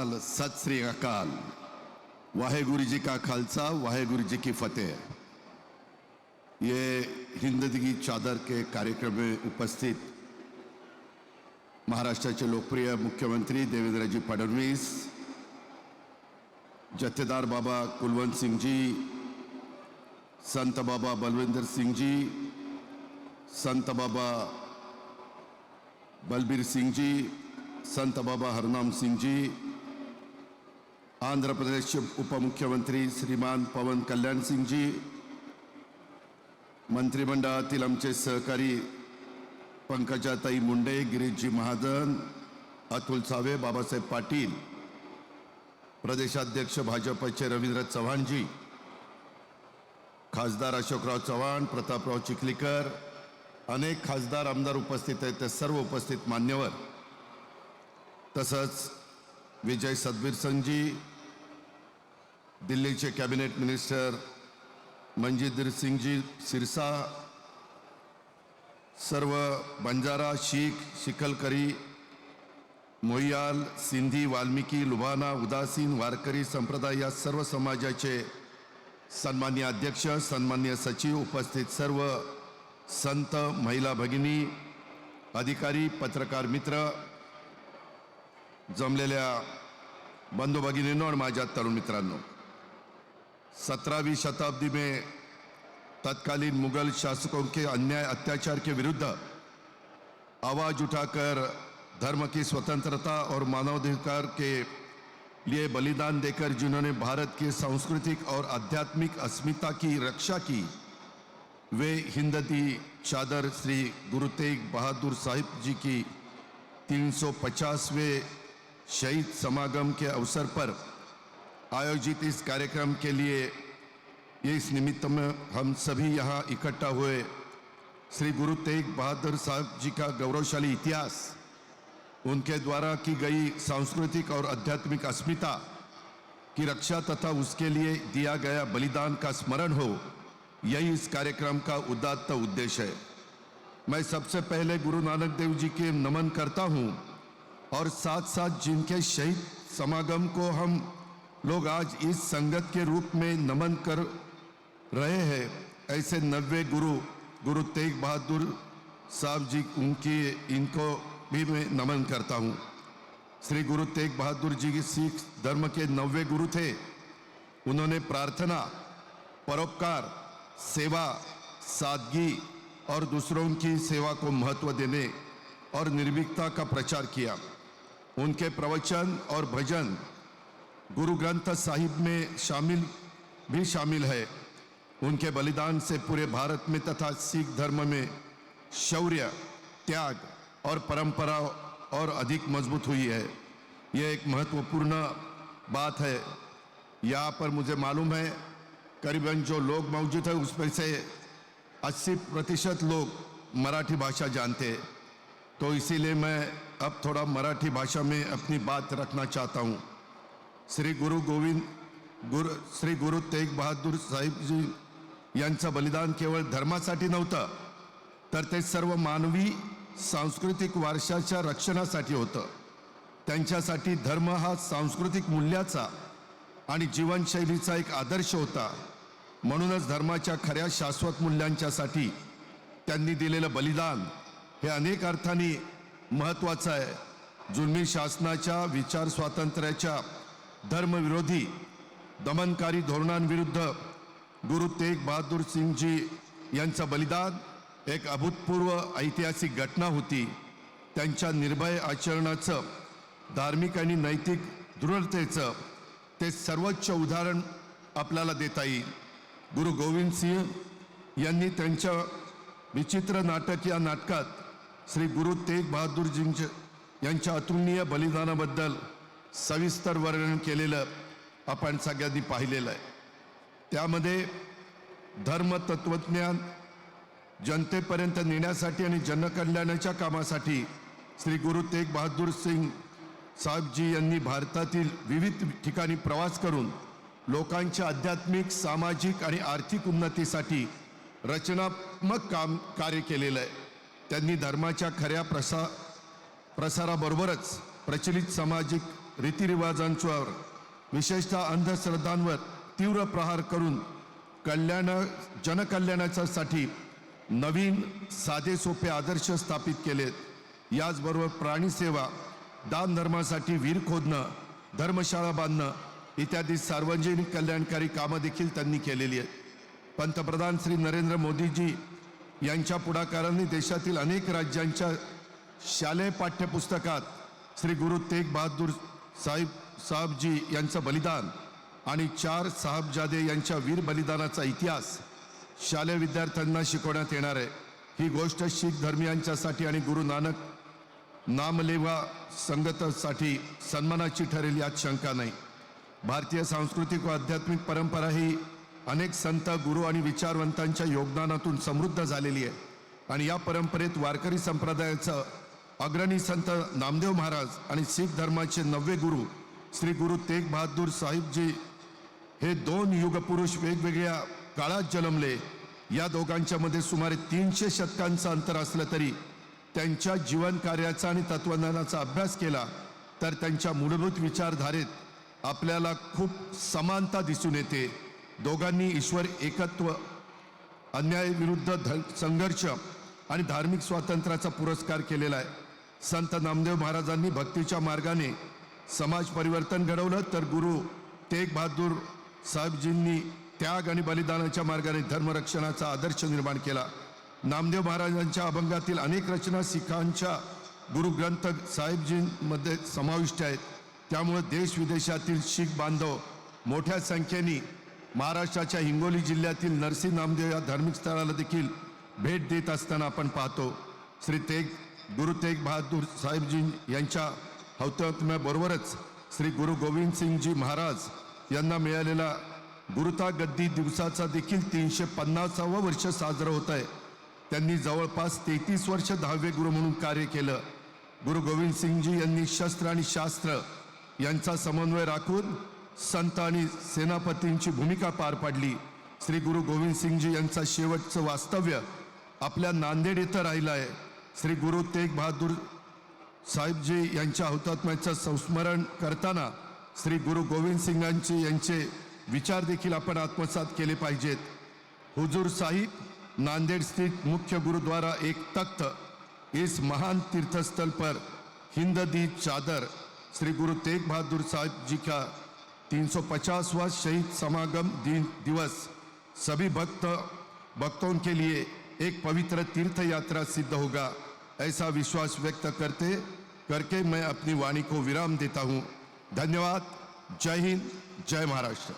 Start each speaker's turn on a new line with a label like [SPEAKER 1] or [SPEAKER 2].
[SPEAKER 1] सत श्री अकाल। वाहेगुरु जी का खालसा, वाहेगुरु जी की फतेह। ये हिंदगी चादर के कार्यक्रम में उपस्थित महाराष्ट्र के लोकप्रिय मुख्यमंत्री देवेंद्रजी फडणवीस, जत्थेदार बाबा कुलवंत सिंह जी, संत बाबा बलविंदर सिंह जी, संत बाबा बलबीर सिंह जी, संत बाबा हरनाम सिंह जी, आंध्र प्रदेश के उपमुख्यमंत्री श्रीमान पवन कल्याण सिंह जी, मंत्रिमंडळातील आमचे सहकारी पंकजाताई मुंडे, गिरीशजी महाजन, अतुल सावे, बाबासाहेब पाटील, प्रदेशाध्यक्ष भाजपचे रवींद्र चव्हाण जी, खासदार अशोकराव चव्हाण, प्रतापराव चिखलीकर, अनेक खासदार आमदार उपस्थित आहेत, ते सर्व उपस्थित मान्यवर, तसंच विजय सतबीर सिंह जी, दिल्लीचे कॅबिनेट मिनिस्टर मनजिंदर सिंह जी सिरसा, सर्व बंजारा, शीख, शिकलकरी, मोहियाल, सिंधी, वाल्मिकी, लुबाना, उदासीन, वारकरी संप्रदाय या सर्व समाजाचे सन्माननीय अध्यक्ष, सन्माननीय सचिव, उपस्थित सर्व संत, महिला भगिनी, अधिकारी, पत्रकार मित्र, जमलेल्या बंधू भगिनींनो और माझ्या तरुण मित्रांनो, 17वीं शताब्दी में तत्कालीन मुगल शासकों के अन्याय अत्याचार के विरुद्ध आवाज उठाकर धर्म की स्वतंत्रता और मानवाधिकार के लिए बलिदान देकर जिन्होंने भारत की सांस्कृतिक और आध्यात्मिक अस्मिता की रक्षा की, वे हिंदती चादर श्री गुरु तेग बहादुर साहिब जी की 350वें शहीद समागम के अवसर पर आयोजित इस कार्यक्रम के लिए इस निमित्त में हम सभी यहाँ इकट्ठा हुए श्री गुरु तेग बहादुर साहब जी का गौरवशाली इतिहास, उनके द्वारा की गई सांस्कृतिक और आध्यात्मिक अस्मिता की रक्षा तथा उसके लिए दिया गया बलिदान का स्मरण हो, यही इस कार्यक्रम का उदात्त उद्देश्य है। मैं सबसे पहले गुरु नानक देव जी के नमन करता हूँ और साथ साथ जिनके शहीद समागम को हम लोग आज इस संगत के रूप में नमन कर रहे हैं, ऐसे 90 गुरु तेग बहादुर साहब जी, इनको भी मैं नमन करता हूँ। श्री गुरु तेग बहादुर जी की सिख धर्म के 90 गुरु थे। उन्होंने प्रार्थना, परोपकार, सेवा, सादगी और दूसरों की सेवा को महत्व देने और निर्भीकता का प्रचार किया। उनके प्रवचन और भजन गुरु ग्रंथ साहिब में शामिल है। उनके बलिदान से पूरे भारत में तथा सिख धर्म में शौर्य, त्याग और परंपरा और अधिक मजबूत हुई है। यह एक महत्वपूर्ण बात है। यहाँ पर मुझे मालूम है करीबन जो लोग मौजूद है उसमें से 80% लोग मराठी भाषा जानते हैं, तो इसीलिए मैं अब थोड़ा मराठी भाषा में अपनी बात रखना चाहता हूँ। श्री गुरु तेग बहादुर साहिब जी यांचं बलिदान केवळ धर्मासाठी नव्हतं, तर ते सर्व मानवी सांस्कृतिक वारशाच्या रक्षणासाठी होतं। त्यांच्यासाठी धर्म हा सांस्कृतिक मूल्याचा आणि जीवनशैलीचा एक आदर्श होता। म्हणूनच धर्माच्या खऱ्या शाश्वत मूल्यांच्यासाठी त्यांनी दिलेलं बलिदान हे अनेक अर्थांनी महत्त्वाचं आहे। जुलमी शासनाच्या, विचार स्वातंत्र्याच्या, धर्मविरोधी दमनकारी धोरणांविरुद्ध गुरु तेग बहादुर सिंह जी यांचं बलिदान एक अभूतपूर्व ऐतिहासिक घटना होती। त्यांच्या निर्भय आचरणाचं, धार्मिक आणि नैतिक दृढतेचं ते सर्वोच्च उदाहरण आपल्याला देता येईल। गुरु गोविंद सिंह यांनी त्यांच्या विचित्र नाटक या नाटकात श्री गुरु तेग बहादुर जी यांच्या अतुलनीय बलिदानाबद्दल सविस्तर वर्णन केलेलं आपण सगळ्यांनी पाहिलेलं आहे। त्यामध्ये धर्म तत्वज्ञान जनतेपर्यंत नेण्यासाठी आणि जनकल्याणाच्या कामासाठी श्री गुरु तेग बहादुर सिंह साहेब जी यांनी भारतातील विविध ठिकाणी प्रवास करून लोकांच्या आध्यात्मिक, सामाजिक आणि आर्थिक उन्नतीसाठी रचनात्मक कार्य केलेलं आहे। त्यांनी धर्माच्या खऱ्या प्रसाराबरोबरच प्रचलित सामाजिक रीतिरिवाजांवर विशेषतः अंधश्रद्धांवर तीव्र प्रहार करून जनकल्याणासाठी नवीन साधे सोपे आदर्श स्थापित केलेत. याचबरोबर प्राणीसेवा, दान धर्मासाठी विहीर खोदणं, धर्मशाळा बांधणं इत्यादी सार्वजनिक कल्याणकारी कामं देखील त्यांनी केलेली आहेत. पंतप्रधान श्री नरेंद्र मोदीजी यांच्या पुढाकाराने देशातील अनेक राज्यांच्या शालेय पाठ्यपुस्तकात श्री गुरु तेग बहादूर साहेबजी यांचं बलिदान आणि 4 साहबजादे यांच्या वीर बलिदानाचा इतिहास शालेय विद्यार्थ्यांना शिकवण्यात येणार आहे. ही गोष्ट शीख धर्मियांच्यासाठी आणि गुरु नानक नामलेवा संगतसाठी सन्मानाची ठरेल यात शंका नाही. भारतीय सांस्कृतिक व आध्यात्मिक परंपरा ही अनेक संत, गुरु आणि विचारवंतांच्या योगदानातून समृद्ध झालेली आहे आणि या परंपरेत वारकरी संप्रदायाचं अग्रणी संत नामदेव महाराज आणि शीख धर्माचे 9वे गुरु श्री गुरु तेग बहादूर साहिबजी हे 2 युगपुरुष वेगवेगळ्या काळात जन्मले. या दोघांच्या मध्ये सुमारे 300 शतकांचं अंतर असलं तरी त्यांच्या जीवन कार्याचा आणि तत्वज्ञानाचा अभ्यास केला तर त्यांच्या मूलभूत विचारधारेत आपल्याला खूप समानता दिसून येते. दोघांनी ईश्वर एकत्व, अन्यायाविरुद्ध संघर्ष आणि धार्मिक स्वातंत्र्याचा पुरस्कार केलेला आहे. संत नामदेव महाराजांनी भक्तीच्या मार्गाने समाज परिवर्तन घडवलं तर गुरु तेग बहादूर साहेबजींनी त्याग आणि बलिदानाच्या मार्गाने धर्मरक्षणाचा आदर्श निर्माण केला. नामदेव महाराजांच्या अभंगातील अनेक रचना सिखांच्या गुरु ग्रंथ साहेबजींमध्ये समाविष्ट आहेत. त्यामुळे देश विदेशातील शीख बांधव मोठ्या संख्येने महाराष्ट्राच्या हिंगोली जिल्ह्यातील नरसी नामदेव या धार्मिक स्थळाला देखील भेट देत असताना आपण पाहतो. गुरु तेग बहादूर साहेबजी यांच्या हौतात्म्याबरोबरच श्री गुरु गोविंद सिंगजी महाराज यांना मिळालेला गुरुता गद्दी दिवसाचा देखील 350वं वर्ष साजरं होत आहे. त्यांनी जवळपास 33 वर्ष 10वे गुरु म्हणून कार्य केलं. गुरु गोविंद सिंगजी यांनी शस्त्र आणि शास्त्र यांचा समन्वय राखून संत आणि सेनापतींची भूमिका पार पाडली. श्री गुरु गोविंद सिंगजी यांचा शेवटचं वास्तव्य आपल्या नांदेड येथे राहिलं आहे. श्री गुरु तेग बहादूर साहेबजी यांच्या हौतात्म्याचं संस्मरण करताना श्री गुरु गोविंद सिंगांचे यांचे विचार देखील आपण आत्मसात केले पाहिजेत. हुजूर साहिब नांदेड़ स्थित मुख्य गुरुद्वारा एक तख्त, इस महान तीर्थस्थल पर हिंद दी चादर श्री गुरु तेग बहादुर साहिब जी का 350वां शहीद समागम दिवस सभी भक्तों के लिए एक पवित्र तीर्थ यात्रा सिद्ध होगा, ऐसा विश्वास व्यक्त करके मैं अपनी वाणी को विराम देता हूँ. धन्यवाद. जय हिंद, जय महाराष्ट्र.